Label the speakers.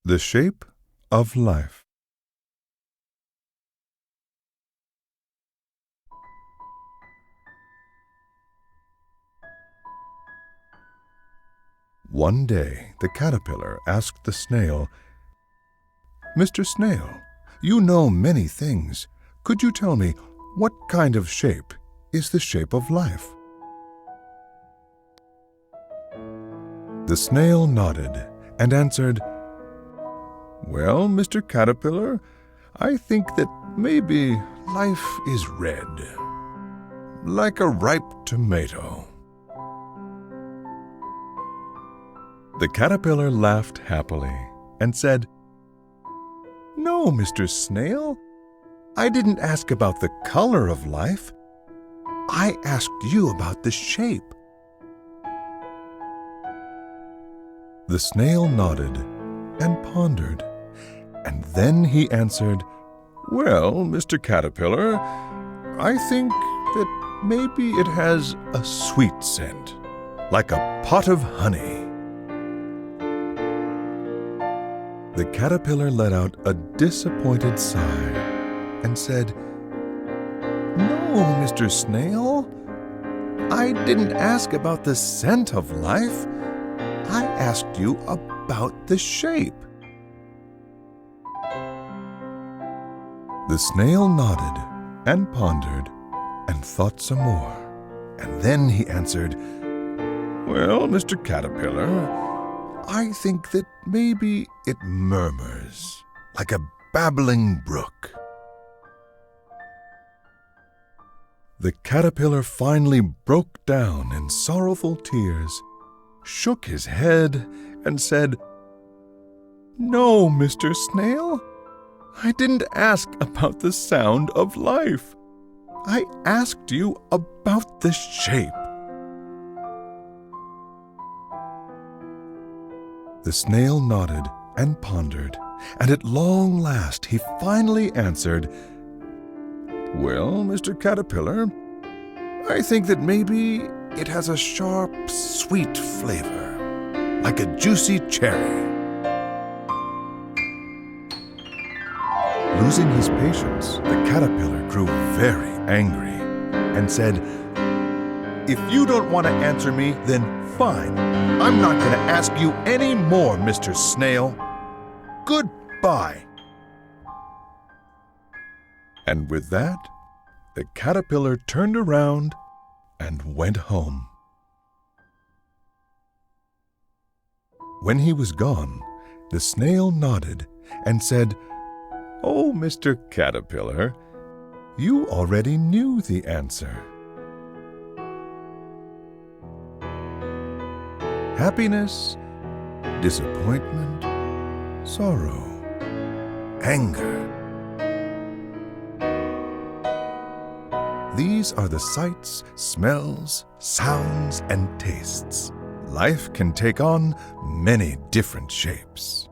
Speaker 1: The shape of life. One day the caterpillar asked the snail, "Mr. Snail, you know many things. Could you tell me what kind of shape is the shape of life?" The snail nodded and answered, "Well, Mr. Caterpillar, I think that maybe life is red, like a ripe tomato." The caterpillar laughed happily and said, "No, Mr. Snail, I didn't ask about the color of life. I asked you about the shape." The snail nodded and pondered, and then he answered, "Well, Mr. Caterpillar, I think that maybe it has a sweet scent, like a pot of honey." The caterpillar let out a disappointed sigh and said, "No, Mr. Snail, I didn't ask about the scent of life. I asked you about the shape." The snail nodded and pondered and thought some more, and then he answered, "Well, Mr. Caterpillar, I think that maybe it murmurs like a babbling brook." The caterpillar finally broke down in sorrowful tears, shook his head, and said, "No, Mr. Snail, I didn't ask about the sound of life. I asked you about the shape." The snail nodded and pondered, and at long last he finally answered, "Well, Mr. Caterpillar, I think that maybe it has a sharp, sweet flavor, like a juicy cherry." Losing his patience, the caterpillar grew very angry and said, "If you don't want to answer me, then fine. I'm not going to ask you any more, Mr. Snail. Goodbye." And with that, the caterpillar turned around and went home. When he was gone, the snail nodded and said, "Oh, Mr. Caterpillar, you already knew the answer. Happiness, disappointment, sorrow, anger. These are the sights, smells, sounds, and tastes. Life can take on many different shapes.